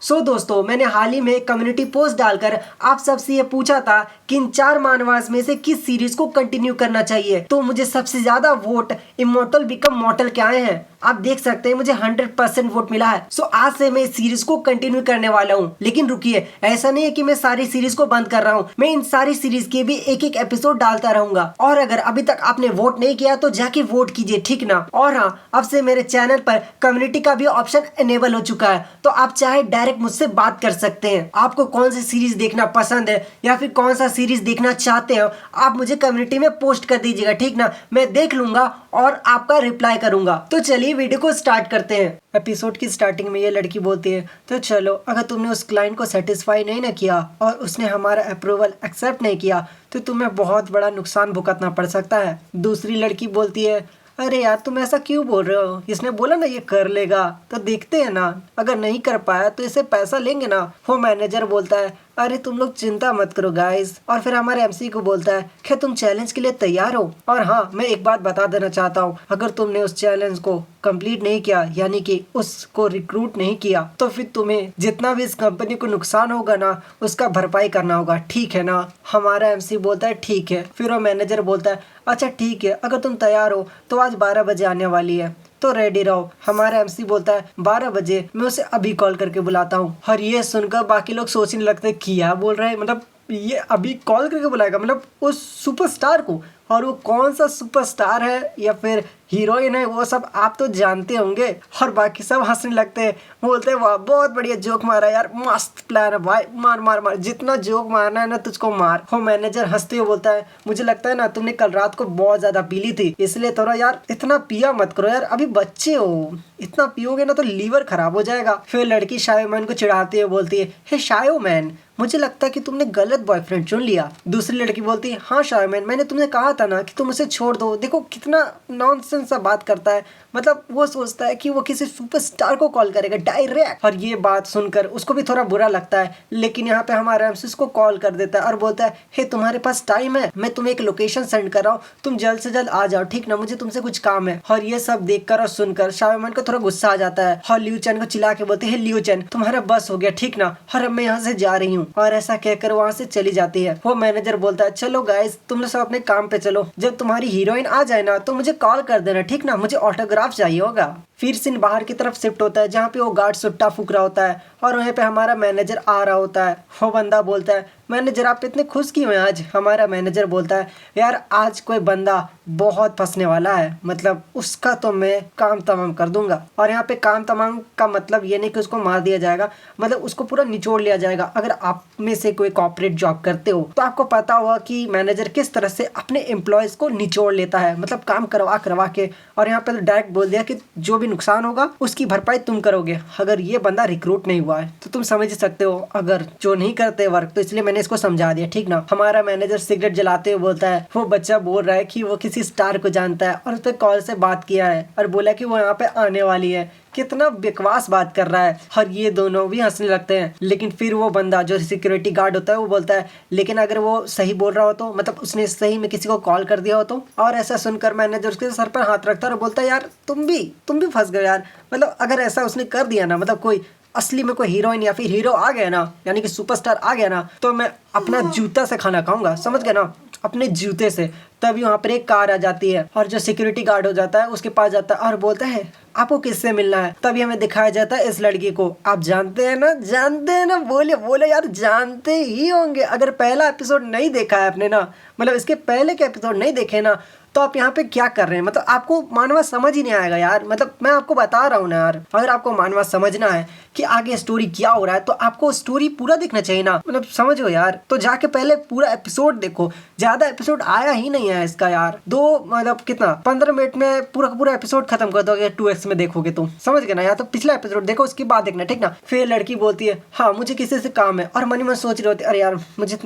दोस्तों, मैंने हाल ही में कम्युनिटी पोस्ट डालकर आप सबसे ये पूछा था कि इन 4 मानवास में से किस सीरीज को कंटिन्यू करना चाहिए। तो मुझे सबसे ज्यादा वोट इमॉर्टल बिकम मॉर्टल के आए हैं। आप देख सकते हैं मुझे 100% वोट मिला है। आज से मैं इस सीरीज को कंटिन्यू करने वाला हूँ। लेकिन रुकिए, ऐसा नहीं है कि मैं सारी सीरीज को बंद कर रहा हूँ। मैं इन सारी सीरीज के भी एक एक एपिसोड डालता रहूंगा। और अगर अभी तक आपने वोट नहीं किया तो जाके वोट कीजिए, ठीक ना। और हाँ, अब से मेरे चैनल पर कम्युनिटी का भी ऑप्शन एनेबल हो चुका है, तो आप चाहे डायरेक्ट मुझसे बात कर सकते हैं। आपको कौन सी सीरीज देखना पसंद है या फिर कौन सा सीरीज देखना चाहते हैं, आप मुझे कम्युनिटी में पोस्ट कर दीजिएगा, ठीक ना। मैं देख लूंगा और आपका रिप्लाई करूंगा। तो चलिए वीडियो को स्टार्ट करते हैं। एपिसोड की स्टार्टिंग में ये लड़की बोलती है, तो चलो, अगर तुमने उस क्लाइंट को सेटिस्फाई नहीं ना किया और उसने हमारा अप्रूवल एक्सेप्ट नहीं किया तो तुम्हें बहुत बड़ा नुकसान भुगतना पड़ सकता है। दूसरी लड़की बोलती है, अरे यार तुम ऐसा क्यों बोल रहे हो, इसने बोला ना ये कर लेगा, तो देखते हैं ना, अगर नहीं कर पाया तो इसे पैसा लेंगे ना। वो मैनेजर बोलता है, अरे तुम लोग चिंता मत करो गाइस। और फिर हमारे एमसी को बोलता है, क्या तुम चैलेंज के लिए तैयार हो। और हाँ, मैं एक बात बता देना चाहता हूँ, अगर तुमने उस चैलेंज को कंप्लीट नहीं किया, यानी कि उसको रिक्रूट नहीं किया, तो फिर तुम्हें जितना भी इस कंपनी को नुकसान होगा ना, उसका भरपाई करना होगा, ठीक है ना। हमारा एमसी बोलता है ठीक है। फिर वो मैनेजर बोलता है, अच्छा ठीक है, अगर तुम तैयार हो तो आज 12 बजे आने वाली है, तो रेडी रहो। हमारा एमसी बोलता है 12 बजे, मैं उसे अभी कॉल करके बुलाता हूँ। और ये सुनकर बाकी लोग सोचने लगते हैं क्या बोल रहे हैं, मतलब ये अभी कॉल करके बुलाएगा, मतलब उस सुपरस्टार को। और वो कौन सा सुपरस्टार है या फिर हीरोइन है वो सब आप तो जानते होंगे। और बाकी सब हंसने लगते हैं, बोलते हैं वाह बहुत बढ़िया जोक मारा यार, मस्त प्लान है भाई, मार मार मार, जितना जोक मारना है ना तुझको मार। वो मैनेजर हंसते हुए बोलता है, मुझे लगता है ना तुमने कल रात को बहुत ज्यादा पी ली थी, इसलिए थोड़ा यार इतना पिया मत करो यार, अभी बच्चे हो, इतना पियोगे ना तो लीवर खराब हो जाएगा। फिर लड़की शायो मैन को चिढ़ाती है, बोलती है, हे शायो मैन, मुझे लगता है कि तुमने गलत बॉयफ्रेंड चुन लिया। दूसरी लड़की बोलती है, हाँ शायो मैन, मैंने तुमने कहा था ना कि तुम उसे छोड़ दो। देखो कितना नॉनसेंस सा बात करता है, मतलब वो सोचता है कि वो किसी सुपरस्टार को कॉल करेगा डायरेक्ट। और ये बात सुनकर उसको भी थोड़ा बुरा लगता है। लेकिन यहाँ पे हमारा एमसी उसको कॉल कर देता है और बोलता है, हे तुम्हारे पास टाइम है, मैं तुम्हें एक लोकेशन सेंड कर रहा हूँ, तुम जल्द से जल्द आ जाओ, ठीक ना, मुझे तुमसे कुछ काम है। और ये सब देखकर और सुनकर शायो मैन को थोड़ा गुस्सा आ जाता है और लियू चैन को चिल्ला के बोलते हैं, लियू चैन तुम्हारा बस हो गया, ठीक ना, और अब मैं यहाँ से जा रही हूँ। और ऐसा कहकर वहाँ से चली जाती है। वो मैनेजर बोलता है, चलो गाइस तुम लोग सब अपने काम पे चलो, जब तुम्हारी हीरोइन आ जाए ना तो मुझे कॉल कर देना, ठीक ना, मुझे ऑटोग्राफ चाहिए होगा। फिर सीन बाहर की तरफ शिफ्ट होता है, जहाँ पे वो गार्ड सुट्टा फूक रहा होता है और वहीं पे हमारा मैनेजर आ रहा होता है। वो बंदा बोलता है, मैनेजर आप इतने खुश क्यों हैं आज। हमारा मैनेजर बोलता है, यार आज कोई बंदा बहुत फंसने वाला है, मतलब उसका तो मैं काम तमाम कर दूंगा। और यहाँ पे काम तमाम का मतलब ये नहीं कि उसको मार दिया जाएगा, मतलब उसको पूरा निचोड़ लिया जाएगा। अगर आप में से कोई कॉर्पोरेट जॉब करते हो तो आपको पता होगा कि मैनेजर किस तरह से अपने एम्प्लॉयज को निचोड़ लेता है, मतलब काम करवा करवा के। और यहाँ पे तो डायरेक्ट बोल दिया कि जो भी नुकसान होगा उसकी भरपाई तुम करोगे। अगर ये बंदा रिक्रूट नहीं हुआ है तो तुम समझ सकते हो, अगर जो नहीं करते वर्क, तो इसलिए मैंने इसको समझा दिया, ठीक ना। हमारा मैनेजर सिगरेट जलाते हुए बोलता है, वो बच्चा बोल रहा है कि वो किसी स्टार को जानता है और उस पर कॉल से बात किया है और बोला कि वो यहाँ पे आने वाली है। कितना बकवास बात कर रहा है। और ये दोनों भी हंसने लगते हैं। लेकिन फिर वो बंदा जो सिक्योरिटी गार्ड होता है वो बोलता है, लेकिन अगर वो सही बोल रहा हो तो, मतलब उसने सही में किसी को कॉल कर दिया हो तो। और ऐसा सुनकर मैनेजर उसके सर पर हाथ रखता है और बोलता है, यार तुम भी फंस गए यार, मतलब अगर ऐसा उसने कर दिया ना, मतलब कोई असली में कोई हीरोइन या फिर हीरो आ गया ना, यानी कि सुपरस्टार आ गया ना, तो मैं अपना जूता से खाना खाऊंगा, समझ गए ना, अपने जूते से। तभी वहाँ पर एक कार आ जाती है और जो सिक्योरिटी गार्ड हो जाता है उसके पास जाता है और बोलता है, आपको किससे मिलना है। तभी हमें दिखाया जाता है इस लड़की को, आप जानते हैं ना, बोले यार जानते ही होंगे। अगर पहला एपिसोड नहीं देखा है आपने ना, मतलब इसके पहले के एपिसोड नहीं देखे ना, तो आप यहाँ पे क्या कर रहे हैं, मतलब आपको मानवा समझ ही नहीं आएगा यार। मतलब मैं आपको बता रहा हूँ ना यार, अगर आपको मानवा समझना है कि आगे स्टोरी क्या हो रहा है तो आपको स्टोरी पूरा देखना चाहिए ना, मतलब समझो यार। तो जाके पहले पूरा एपिसोड देखो, ज्यादा एपिसोड आया ही नहीं है इसका यार, मतलब कितना 15 मिनट में पूरा एपिसोड खत्म कर दोगे 2x में देखोगे तुम, समझ गए ना। या तो पिछला एपिसोड देखो उसके बाद देखना, ठीक ना। फिर लड़की बोलती है, हाँ मुझे किसी से काम है, और मन ही मन सोच रहे होते, अरे यार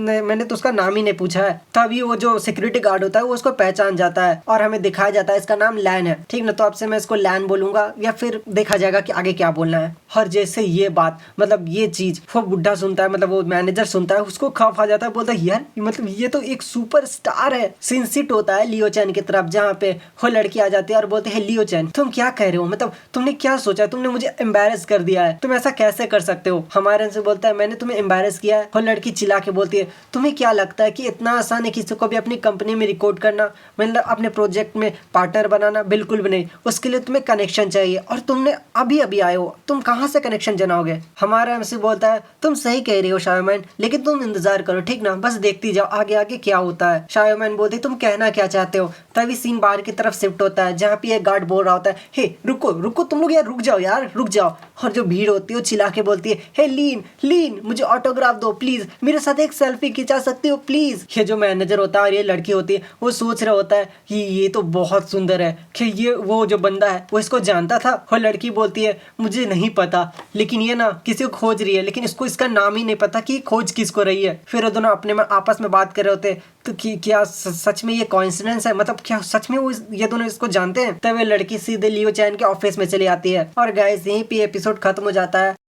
मैंने तो उसका नाम ही नहीं पूछा है। तभी वो जो सिक्योरिटी गार्ड होता है वो उसको पहचान जाता है और हमें दिखाया जाता है इसका नाम लैन है, ठीक ना। तो आपसे मैं इसको लैन बोलूंगा या फिर देखा जाएगा कि आगे क्या बोलना है। और जैसे ये बात, मतलब ये चीज वो बुढ़ा सुनता है, मतलब वो मैनेजर सुनता है, उसको खौफ आ जाता है, बोलता है यार मतलब ये तो एक सुपरस्टार है। सीन शिफ्ट होता है लियो चैन की तरफ, जहाँ पे वो लड़की आ जाती है और बोलते हैं, लियो चैन तुम क्या कह रहे हो, मतलब तुमने क्या सोचा, तुमने मुझे एम्बैरेस कर दिया है, तुम ऐसा कैसे कर सकते हो। हमारे से बोलता है मैंने तुम्हें एम्बैरेस किया है। और लड़की चिल्ला के बोलती है तुम्हें क्या लगता है कि इतना आसान है किसी को भी अपनी कंपनी में रिकॉर्ड करना, मतलब अपने प्रोजेक्ट में पार्टनर बनाना? बिल्कुल भी नहीं, उसके लिए तुम्हें कनेक्शन चाहिए और तुमने अभी अभी आए हो, तुम कहाँ से कनेक्शन जनाओगे। हमारा एमसी बोलता है तुम सही कह रही हो शायोमैन, लेकिन तुम इंतजार करो ठीक ना, बस देखती जाओ आगे आगे क्या होता है। शायोमैन बोलती तुम कहना क्या चाहते हो। तभी सीन बाहर की तरफ शिफ्ट होता है जहाँ पे एक गार्ड बोल रहा होता है हे रुको रुको तुम लोग यार, रुक जाओ यार रुक जाओ। और जो भीड़ होती है वो चिल्ला के बोलती है हे लीन लीन मुझे ऑटोग्राफ दो प्लीज, मेरे साथ एक सेल्फी खिंचा सकते हो प्लीज। ये जो मैनेजर होता है और ये लड़की होती है वो सोच रहा होता है कि ये तो बहुत सुंदर है, कि ये वो जो बंदा है वो इसको जानता था। और लड़की बोलती है मुझे नहीं पता, लेकिन ये ना किसी को खोज रही है, लेकिन इसको इसका नाम ही नहीं पता कि खोज किसको रही है। फिर वो दोनों अपने में आपस में बात कर रहे होते तो क्या सच में ये कोइंसिडेंस है, मतलब क्या सच में वो ये दोनों इसको जानते हैं। तब ये लड़की सीधे लियो चैन के ऑफिस में चली आती है। और गाइस यहीं पे एपिसोड खत्म हो जाता है।